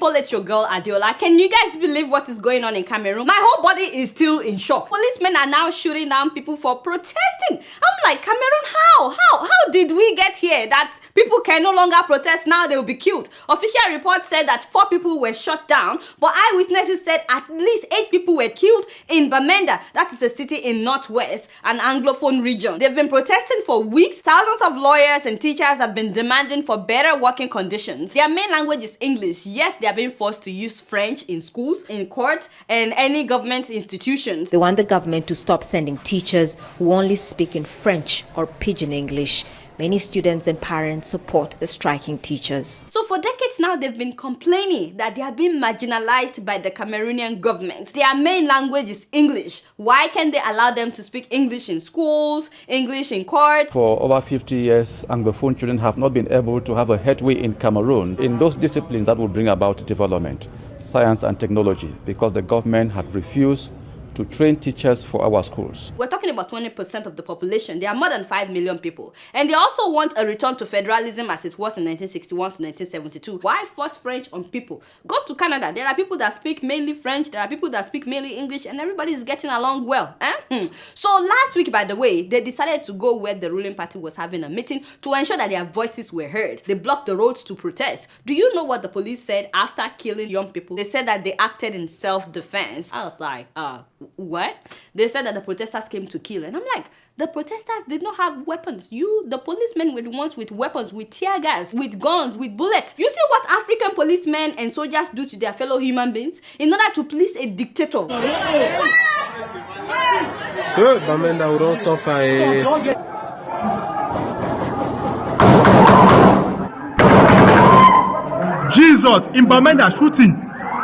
people, it's your girl Adeola. Can you guys believe what is going on in Cameroon? My whole body is still in shock. Policemen are now shooting down people for protesting. I'm like, Cameroon, how did we get here that people can no longer protest, now they will be killed? Official report said that 4 people were shot down, but eyewitnesses said at least 8 people were killed in Bamenda. That is a city in Northwest, an Anglophone region. They've been protesting for weeks. Thousands of lawyers and teachers have been demanding for better working conditions. Their main language is English. Yes, they are being forced to use French in schools, in courts, and any government institutions. They want the government to stop sending teachers who only speak in French or Pidgin English. Many students and parents support the striking teachers. So for decades now, they've been complaining that they are being marginalized by the Cameroonian government. Their main language is English. Why can't they allow them to speak English in schools, English in court? For over 50 years, Anglophone children have not been able to have a headway in Cameroon in those disciplines that will bring about development, science and technology, because the government had refused to train teachers for our schools. We're talking about 20% of the population. There are more than 5 million people. And they also want a return to federalism as it was in 1961 to 1972. Why force French on people? Go to Canada. There are people that speak mainly French. There are people that speak mainly English. And everybody is getting along well. So last week, by the way, they decided to go where the ruling party was having a meeting to ensure that their voices were heard. They blocked the roads to protest. Do you know what the police said after killing young people? They said that they acted in self-defense. I was like, what? They said that the protesters came to kill. And I'm like, the protesters did not have weapons. The policemen were the ones with weapons, with tear gas, with guns, with bullets. You see what African policemen and soldiers do to their fellow human beings in order to please a dictator? Bamenda, we don't suffer. Jesus, in Bamenda shooting.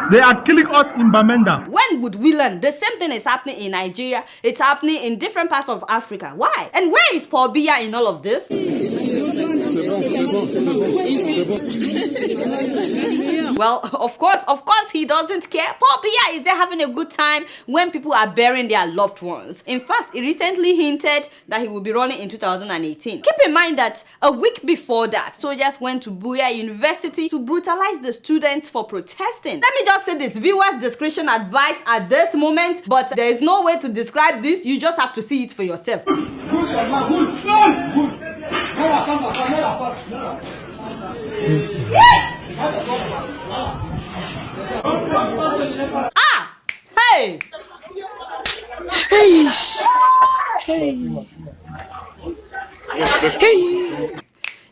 They are killing us in Bamenda. When would we learn? The same thing is happening in Nigeria. It's happening in different parts of Africa. Why? And where is Paul Biya in all of this? Well, of course he doesn't care. Paul Biya is there having a good time when people are burying their loved ones. In fact, he recently hinted that he will be running in 2018. Keep in mind that a week before that, soldiers went to Buya University to brutalize the students for protesting. Let me just say this, viewers' discretion advised at this moment, but there is no way to describe this. You just have to see it for yourself. Hey!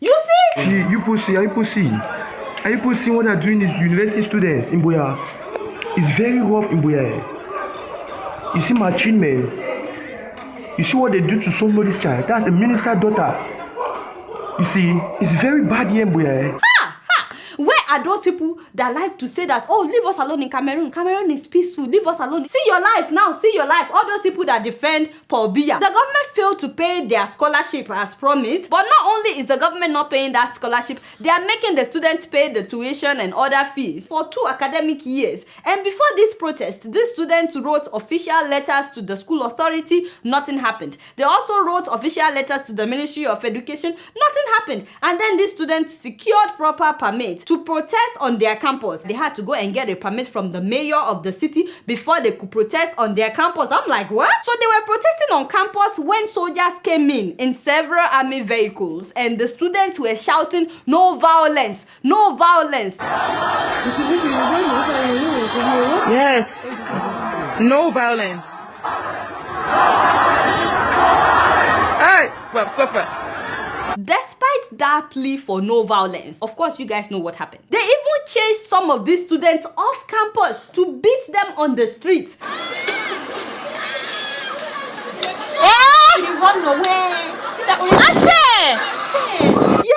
You see? You pussy, are you pussy? Are you pussy what they're doing is university students in Buya? It's very rough in Buya. You see my chin, man. You see what they do to somebody's child? That's a minister's daughter. You see, it's very bad here in Buya. Where are those people that like to say that, oh, leave us alone in Cameroon? Cameroon is peaceful. Leave us alone. See your life now. See your life. All those people that defend Paul Biya. The government failed to pay their scholarship as promised. But not only is the government not paying that scholarship, they are making the students pay the tuition and other fees for 2 academic years. And before this protest, these students wrote official letters to the school authority. Nothing happened. They also wrote official letters to the Ministry of Education. Nothing happened. And then these students secured proper permits to protest on their campus. They had to go and get a permit from the mayor of the city before they could protest on their campus. I'm like, what? So they were protesting on campus when soldiers came in several army vehicles, and the students were shouting, no violence, no violence. Yes, no violence. Hey, well, suffer. Despite that plea for no violence, of course, you guys know what happened. They even chased some of these students off campus to beat them on the street. Oh! You run away. See that way? Yeah,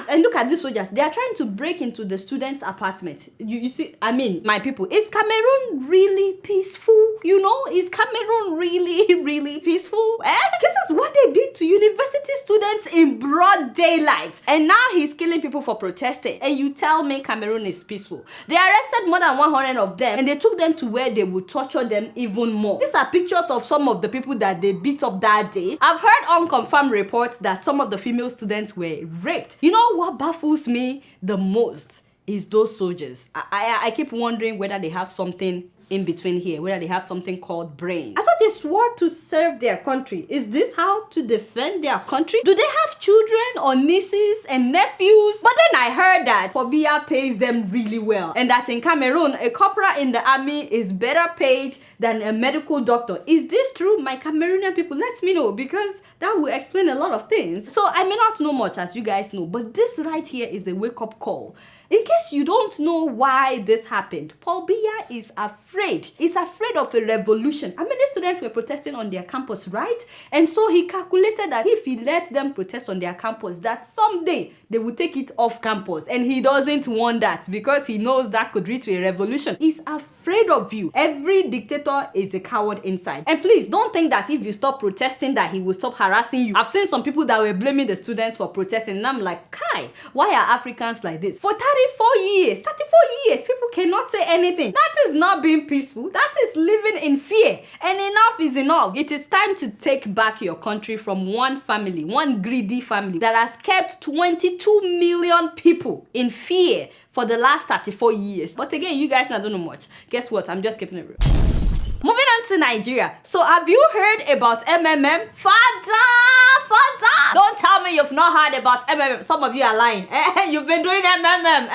and look at these soldiers. They are trying to break into the students' apartment. You see, I mean, my people, is Cameroon really peaceful? You know, is Cameroon really peaceful? This is what they did to university students in broad daylight. And now he's killing people for protesting. And you tell me Cameroon is peaceful. They arrested more than 100 of them and they took them to where they would torture them even more. These are pictures of some of the people that they beat up that day. I've heard unconfirmed reports that some of the female students were raped. You know what baffles me the most is those soldiers. I keep wondering whether they have something in between here, whether they have something called brain. I thought they swore to serve their country. Is this how to defend their country? Do they have children or nieces and nephews? But then I heard that Pobia pays them really well, and that in Cameroon, a corporal in the army is better paid than a medical doctor. Is this true? My Cameroonian people, let me know, because that will explain a lot of things. So I may not know much, as you guys know, but this right here is a wake-up call. In case you don't know why this happened, Paul Biya is afraid. He's afraid of a revolution. I mean, the students were protesting on their campus, right? And so he calculated that if he lets them protest on their campus, that someday they will take it off campus. And he doesn't want that because he knows that could lead to a revolution. He's afraid of you. Every dictator is a coward inside. And please, don't think that if you stop protesting that he will stop harassing you. I've seen some people that were blaming the students for protesting, and I'm like, Kai, why are Africans like this? For 34 years, people cannot say anything. That is not being peaceful. That is living in fear. And enough is enough. It is time to take back your country from one family, one greedy family that has kept 22 million people in fear for the last 34 years. But again, you guys don't know much. Guess what? I'm just keeping it real. Moving on to Nigeria. So have you heard about MMM? Father! Don't tell me you've not heard about MMM. Some of you are lying. You've been doing MMM.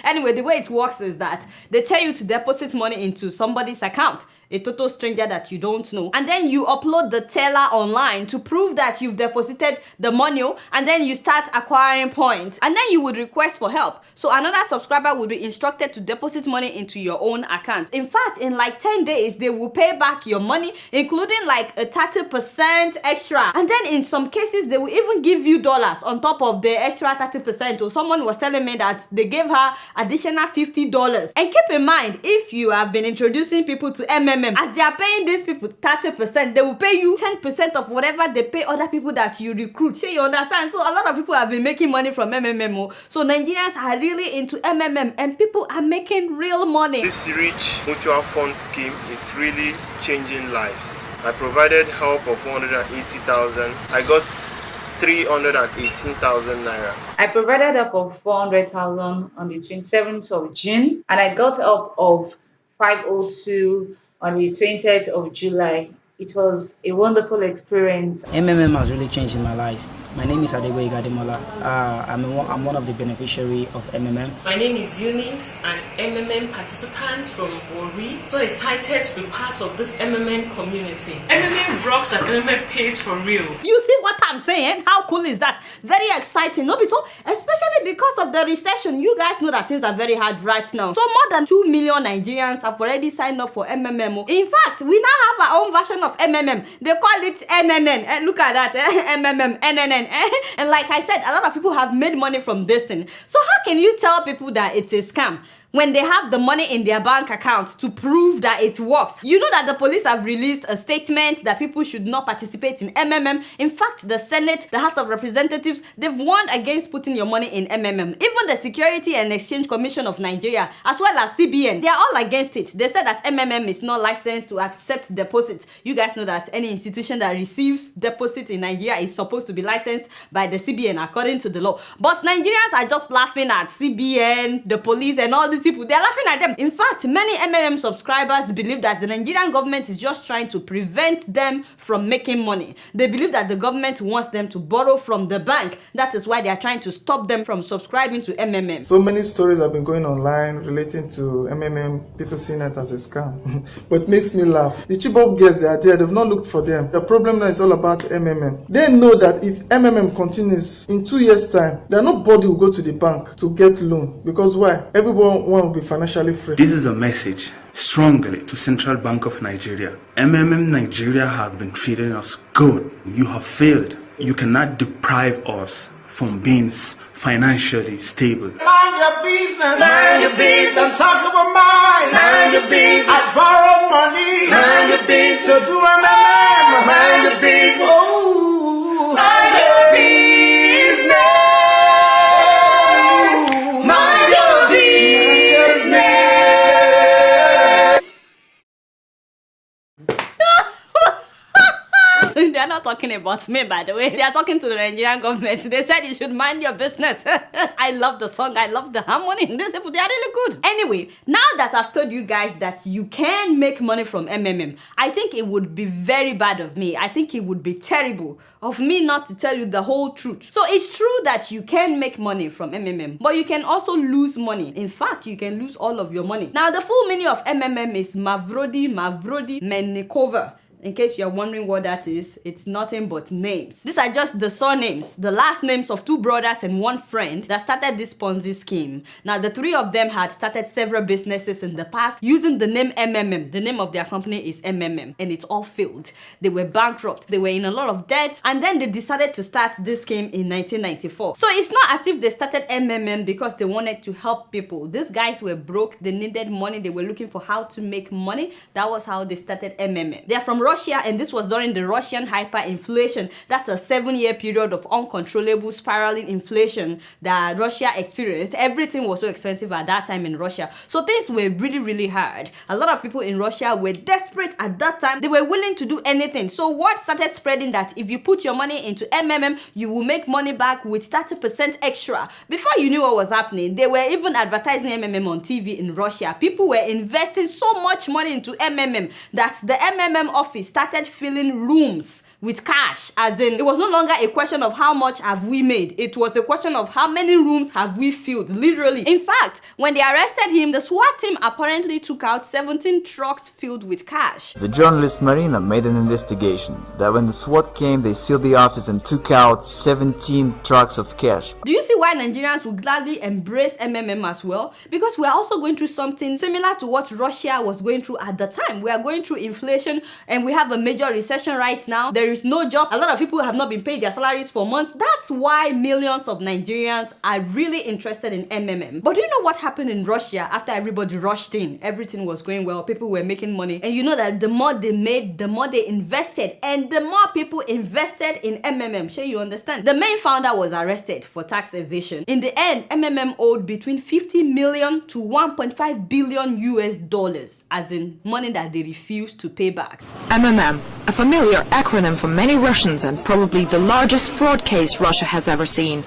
Anyway, the way it works is that they tell you to deposit money into somebody's account, a total stranger that you don't know, and then you upload the teller online to prove that you've deposited the money, and then you start acquiring points, and then you would request for help. So another subscriber will be instructed to deposit money into your own account. In fact, in like 10 days, they will pay back your money, including like a 30% extra. And then in some cases, they will even give you dollars on top of the extra 30%. Or someone was telling me that they gave her additional $50. And keep in mind, if you have been introducing people to MMM, as they are paying these people 30%, they will pay you 10% of whatever they pay other people that you recruit. So you understand? So a lot of people have been making money from MMM. So Nigerians are really into MMM, and people are making real money. This rich mutual fund scheme is really changing lives. I provided help of 180,000. I got 318,000 naira. I provided help of 400,000 on the 27th of June, and I got help of 502 on the 20th of July. It was a wonderful experience. MMM has really changed my life. My name is Adeola. I'm one of the beneficiaries of MMM. My name is Eunice, an MMM participant from Wari. So excited to be part of this MMM community. MMM rocks and MMM pays for real. You see what I'm saying? How cool is that? Very exciting, no? So, especially because of the recession, you guys know that things are very hard right now. So more than 2 million Nigerians have already signed up for MMM. In fact, we now have our own version of MMM. They call it NNN. And look at that, MMM, NNN. And like I said, a lot of people have made money from this thing. So how can you tell people that it's a scam when they have the money in their bank account to prove that it works? You know that the police have released a statement that people should not participate in MMM. In fact, the Senate, the House of Representatives, they've warned against putting your money in MMM. Even the Security and Exchange Commission of Nigeria, as well as CBN, they are all against it. They said that MMM is not licensed to accept deposits. You guys know that any institution that receives deposits in Nigeria is supposed to be licensed by the CBN according to the law. But Nigerians are just laughing at CBN, the police, and all these people. They're laughing at them. In fact, many MMM subscribers believe that the Nigerian government is just trying to prevent them from making money. They believe that the government wants them to borrow from the bank. That is why they are trying to stop them from subscribing to MMM. So many stories have been going online relating to MMM, people seeing it as a scam. But it makes me laugh. The Chibok girls, they are there, they've not looked for them. The problem now is all about MMM. They know that if MMM continues in 2 years' time, then nobody will go to the bank to get loan. Because why? Everyone will be financially free. This is a message strongly to Central Bank of Nigeria. MMM Nigeria have been treating us good. You have failed. You cannot deprive us from being financially stable. Mind your business. Mind your business. Talk about mine. Mind your business. I borrow money. Mind your business. To do MMM. Mind your business. Oh, mind your business. They're are not talking about me, by the way. They are talking to the Nigerian government. They said you should mind your business. I love the song. I love the harmony. These people, they are really good. Anyway, now that I've told you guys that you can make money from MMM, I think it would be very bad of me. I think it would be terrible of me not to tell you the whole truth. So it's true that you can make money from MMM, but you can also lose money. In fact, you can lose all of your money. Now, the full meaning of MMM is Mavrodi Mennikova. In case you're wondering what that is, it's nothing but names. These are just the surnames, the last names of two brothers and one friend that started this Ponzi scheme. Now, the three of them had started several businesses in the past using the name MMM. The name of their company is MMM, and it all failed. They were bankrupt. They were in a lot of debt, and then they decided to start this scheme in 1994. So it's not as if they started MMM because they wanted to help people. These guys were broke. They needed money. They were looking for how to make money. That was how they started MMM. They're from Russia, and this was during the Russian hyperinflation. That's a 7-year period of uncontrollable spiraling inflation that Russia experienced. Everything was so expensive at that time in Russia. So things were really, really hard. A lot of people in Russia were desperate at that time. They were willing to do anything. So word started spreading that if you put your money into MMM, you will make money back with 30% extra. Before you knew what was happening, they were even advertising MMM on TV in Russia. People were investing so much money into MMM that the MMM office started filling rooms with cash, as in it was no longer a question of how much have we made. It was a question of how many rooms have we filled, literally. In fact, when they arrested him, the SWAT team apparently took out 17 trucks filled with cash. The journalist Marina made an investigation that when the SWAT came, they sealed the office and took out 17 trucks of cash. Do you see why Nigerians would gladly embrace MMM as well? Because we are also going through something similar to what Russia was going through at the time. We are going through inflation and we have a major recession right now. There is no job. A lot of people have not been paid their salaries for months. That's why millions of Nigerians are really interested in MMM. But do you know what happened in Russia after everybody rushed in? Everything was going well. People were making money. And you know that the more they made, the more they invested. And the more people invested in MMM. Sure, you understand? The main founder was arrested for tax evasion. In the end, MMM owed between 50 million to 1.5 billion US dollars, as in money that they refused to pay back. MMM, a familiar acronym for many Russians and probably the largest fraud case Russia has ever seen.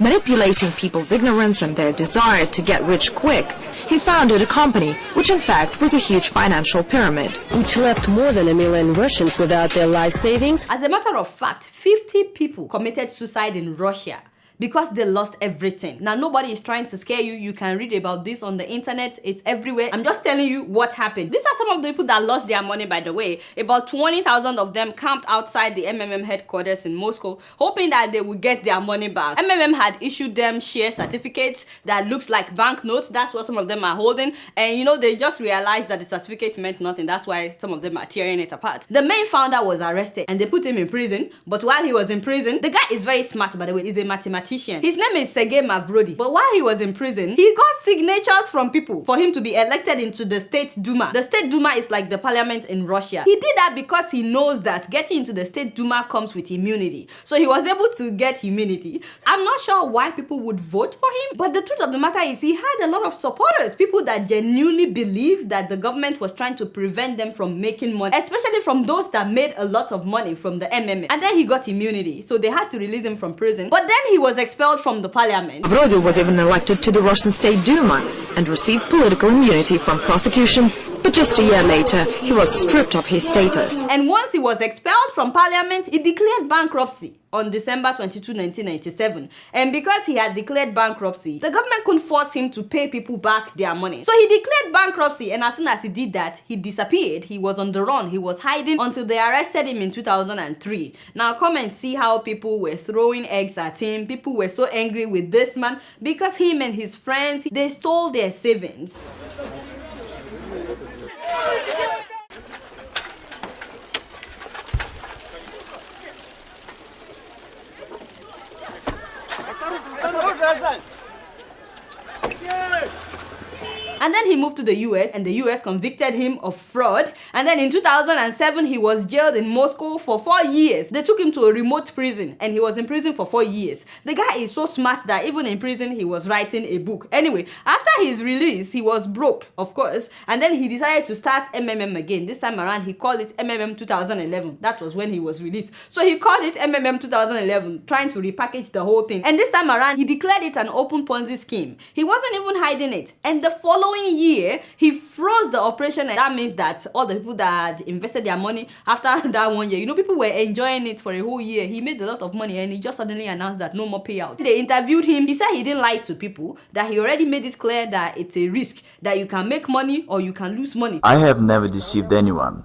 Manipulating people's ignorance and their desire to get rich quick, he founded a company which in fact was a huge financial pyramid, which left more than 1 million Russians without their life savings. As a matter of fact, 50 people committed suicide in Russia because they lost everything. Now, nobody is trying to scare you. You can read about this on the internet. It's everywhere. I'm just telling you what happened. These are some of the people that lost their money, by the way. About 20,000 of them camped outside the MMM headquarters in Moscow, hoping that they would get their money back. MMM had issued them share certificates that looked like banknotes. That's what some of them are holding. And you know, they just realized that the certificate meant nothing. That's why some of them are tearing it apart. The main founder was arrested and they put him in prison. But while he was in prison, the guy is very smart, by the way. He's a mathematician. His name is Sergei Mavrodi. But while he was in prison, he got signatures from people for him to be elected into the State Duma. The State Duma is like the parliament in Russia. He did that because he knows that getting into the State Duma comes with immunity. So he was able to get immunity. I'm not sure why people would vote for him, but the truth of the matter is he had a lot of supporters, people that genuinely believed that the government was trying to prevent them from making money, especially from those that made a lot of money from the MMM. And then he got immunity, so they had to release him from prison. But then he was expelled from the parliament. Mavrodi was even elected to the Russian State Duma and received political immunity from prosecution, but just a year later, he was stripped of his status. And once he was expelled from parliament, he declared bankruptcy on December 22, 1997. And because he had declared bankruptcy, the government couldn't force him to pay people back their money. So he declared bankruptcy, and as soon as he did that, he disappeared. He was on the run. He was hiding until they arrested him in 2003. Now come and see how people were throwing eggs at him. People were so angry with this man because him and his friends, they stole their savings. And then he moved to the US, and the US convicted him of fraud. And then in 2007, he was jailed in Moscow for 4 years. They took him to a remote prison, and he was in prison for 4 years. The guy is so smart that even in prison, he was writing a book. Anyway, after his release, he was broke, of course, and then he decided to start MMM again. This time around, he called it MMM 2011. That was when he was released. So he called it MMM 2011, trying to repackage the whole thing. And this time around, he declared it an open Ponzi scheme. He wasn't even hiding it. And the following year, he froze the operation, and that means that all the people that had invested their money after that 1 year, you know, people were enjoying it for a whole year. He made a lot of money, and he just suddenly announced that no more payout. They interviewed him. He said he didn't lie to people, that he already made it clear that it's a risk, that you can make money or you can lose money. I have never deceived anyone.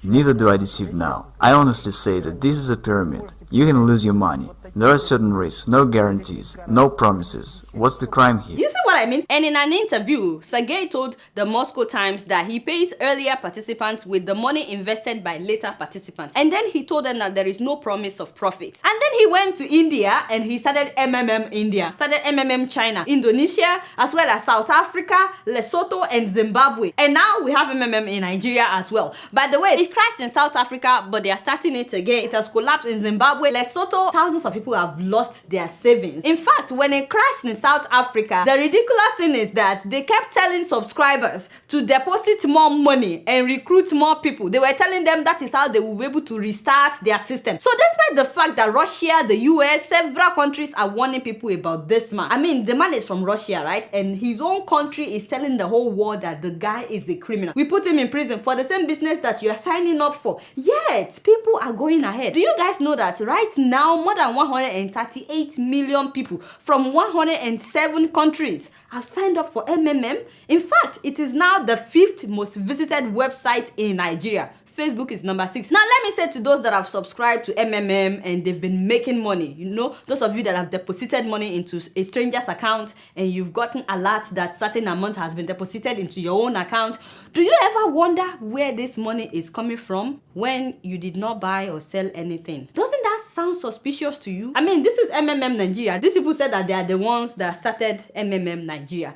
Neither do I deceive now. I honestly say that this is a pyramid. You can lose your money. There are certain risks, no guarantees, no promises. What's the crime here? You see what I mean? And in an interview, Sergey told the Moscow Times that he pays earlier participants with the money invested by later participants. And then he told them that there is no promise of profit. And then he went to India and he started MMM India, started MMM China, Indonesia, as well as South Africa, Lesotho, and Zimbabwe. And now we have MMM in Nigeria as well. By the way, it crashed in South Africa, but they are starting it again. It has collapsed in Zimbabwe. Lesotho, thousands of people have lost their savings. In fact, when it crashed in South Africa, the ridiculous thing is that they kept telling subscribers to deposit more money and recruit more people. They were telling them that is how they will be able to restart their system. So despite the fact that Russia, the US, several countries are warning people about this man. I mean, the man is from Russia, right? And his own country is telling the whole world that the guy is a criminal. We put him in prison for the same business that you are signing up for. Yet, people are going ahead. Do you guys know that right now, more than 138 million people from 107 countries have signed up for MMM? In fact, it is now the 5th most visited website in Nigeria. Facebook is number 6. Now, let me say to those that have subscribed to MMM and they've been making money, you know, those of you that have deposited money into a stranger's account and you've gotten alerts that certain amount has been deposited into your own account, do you ever wonder where this money is coming from when you did not buy or sell anything? Doesn't that sound suspicious to you? I mean, this is MMM Nigeria. These people said that they are the ones that started MMM Nigeria.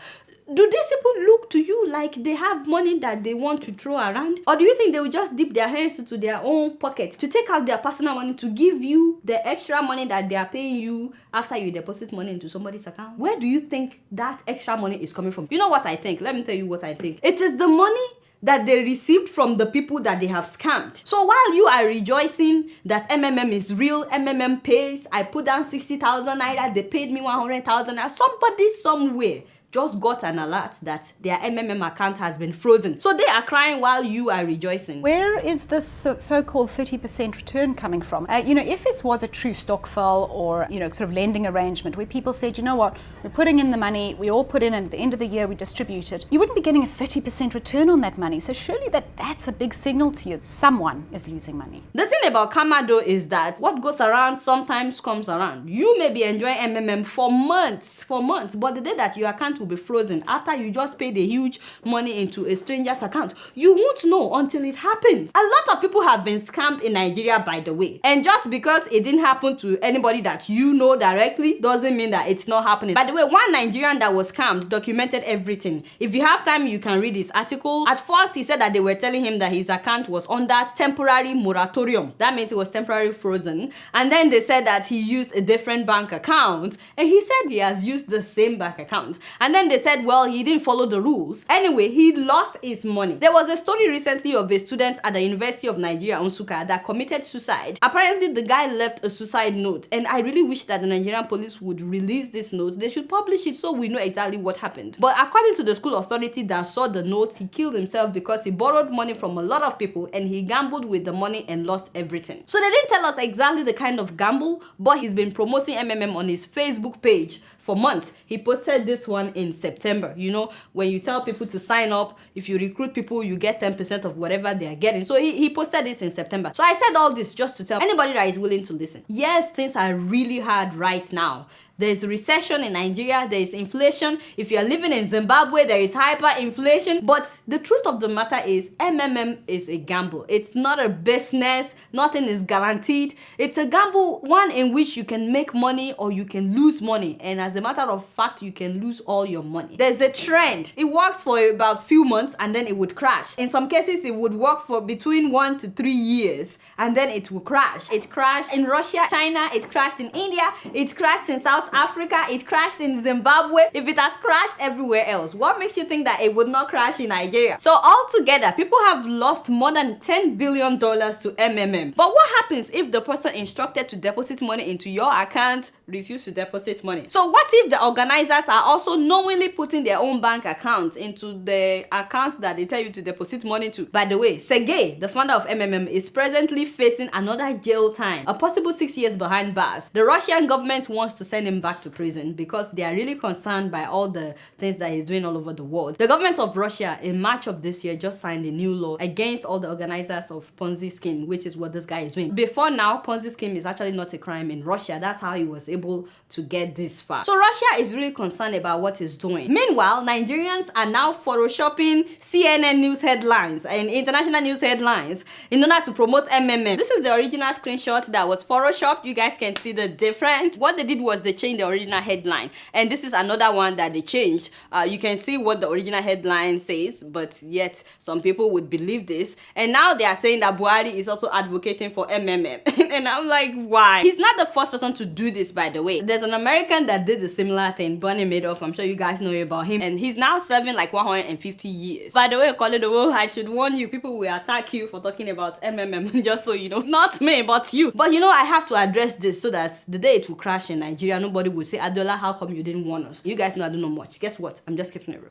Do these people look to you like they have money that they want to throw around? Or do you think they will just dip their hands into their own pocket to take out their personal money to give you the extra money that they are paying you after you deposit money into somebody's account? Where do you think that extra money is coming from? You know what I think? Let me tell you what I think. It is the money that they received from the people that they have scammed. So while you are rejoicing that MMM is real, MMM pays, I put down 60,000 naira, they paid me 100,000 naira, somebody somewhere just got an alert that their MMM account has been frozen. So they are crying while you are rejoicing. Where is this so-called 30% return coming from? You know, if this was a true stokvel or, you know, sort of lending arrangement where people said, you know what, we're putting in the money, we all put in, and at the end of the year we distribute it, you wouldn't be getting a 30% return on that money. So surely that's a big signal to you. Someone is losing money. The thing about karma though is that what goes around sometimes comes around. You may be enjoying MMM for months, but the day that your account will be frozen after you just paid a huge money into a stranger's account, you won't know until it happens. A lot of people have been scammed in Nigeria, by the way, and just because it didn't happen to anybody that you know directly doesn't mean that it's not happening. By the way, one Nigerian that was scammed documented everything. If you have time, you can read his article. At first, he said that they were telling him that his account was under temporary moratorium. That means it was temporarily frozen. And then they said that he used a different bank account, and he said he has used the same bank account. And then they said, well, he didn't follow the rules. Anyway, he lost his money. There was a story recently of a student at the University of Nigeria, Nsukka, that committed suicide. Apparently, the guy left a suicide note, and I really wish that the Nigerian police would release this note. They should publish it so we know exactly what happened. But according to the school authority that saw the note, he killed himself because he borrowed money from a lot of people and he gambled with the money and lost everything. So they didn't tell us exactly the kind of gamble, but he's been promoting MMM on his Facebook page for months. He posted this one in September. You know, when you tell people to sign up, if you recruit people, you get 10% of whatever they are getting. So he posted this in September. So I said all this just to tell anybody that is willing to listen. Yes, things are really hard right now. There's recession in Nigeria, there is inflation. If you're living in Zimbabwe, there is hyperinflation. But the truth of the matter is MMM is a gamble. It's not a business. Nothing is guaranteed. It's a gamble, one in which you can make money or you can lose money. And as a matter of fact, you can lose all your money. There's a trend. It works for about few months and then it would crash. In some cases, it would work for between 1 to 3 years and then it will crash. It crashed in Russia, China, it crashed in India, it crashed in South Africa, it crashed in Zimbabwe. If it has crashed everywhere else, what makes you think that it would not crash in Nigeria? So altogether, people have lost more than $10 billion to MMM. But what happens if the person instructed to deposit money into your account refuse to deposit money? So what if the organizers are also knowingly putting their own bank accounts into the accounts that they tell you to deposit money to? By the way, Sergey, the founder of MMM, is presently facing another jail time, a possible 6 years behind bars. The Russian government wants to send him back to prison because they are really concerned by all the things that he's doing all over the world. The government of Russia in March of this year just signed a new law against all the organizers of Ponzi scheme, which is what this guy is doing. Before now, Ponzi scheme is actually not a crime in Russia. That's how he was able to get this far. So Russia is really concerned about what he's doing. Meanwhile, Nigerians are now photoshopping CNN news headlines and international news headlines in order to promote MMM. This is the original screenshot that was photoshopped. You guys can see the difference. What they did was they changed the original headline, and this is another one that they changed. You can see what the original headline says, but yet some people would believe this, and now they are saying that Buhari is also advocating for MMM. And I'm like, why? He's not the first person to do this, by the way. There's an American that did a similar thing, Bernie Madoff. I'm sure you guys know about him, and he's now serving like 150 years. By the way, Koledo, I should warn you, people will attack you for talking about MMM, just so you know. Not me, but you. But you know, I have to address this so that the day it will crash in Nigeria, nobody will say, Adeola, how come you didn't warn us? You guys know I don't know much. Guess what? I'm just keeping it real.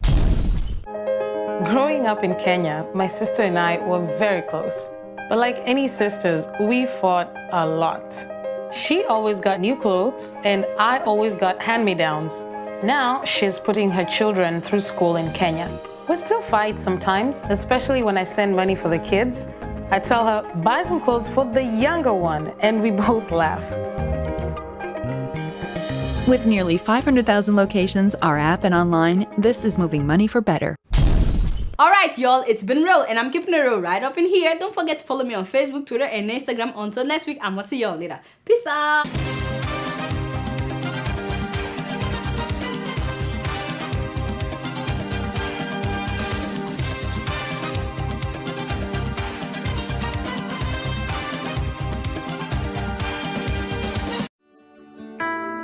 Growing up in Kenya, my sister and I were very close. But like any sisters, we fought a lot. She always got new clothes, and I always got hand-me-downs. Now she's putting her children through school in Kenya. We still fight sometimes, especially when I send money for the kids. I tell her, buy some clothes for the younger one, and we both laugh. With nearly 500,000 locations, our app and online, this is moving money for better. Alright, y'all, it's been real, and I'm keeping it real right up in here. Don't forget to follow me on Facebook, Twitter, and Instagram. Until next week, I'm gonna see y'all later. Peace out!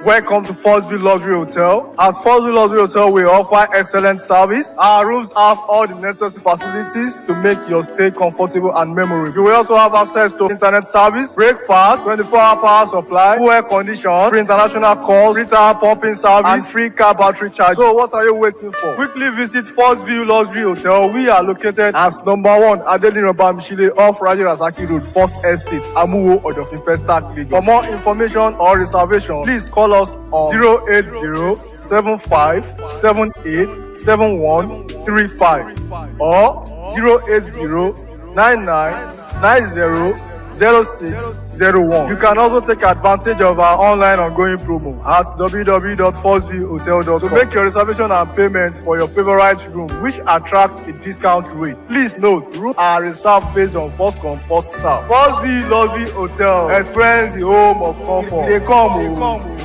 Welcome to Forstview Luxury Hotel. At Forstview Luxury Hotel, we offer excellent service. Our rooms have all the necessary facilities to make your stay comfortable and memorable. You will also have access to internet service, breakfast, 24-hour power supply, full air condition, free international calls, free tire pumping service, and free car battery charge. So what are you waiting for? Quickly visit Forstview Luxury Hotel. We are located at #1 Adeola Mishile off Raji Rasaki Road, First Estate, Amuwo, Odofin Festac, Lagos. For more information or reservation, please call us on 08075787135 or 08099900601. You can also take advantage of our online ongoing promo at www.forceviewhotel.com to make your reservation and payment for your favorite room, which attracts a discount rate. Please note, rooms are reserved based on first come, first serve. Forstview Luxury Hotel. Experience the home of comfort. They come.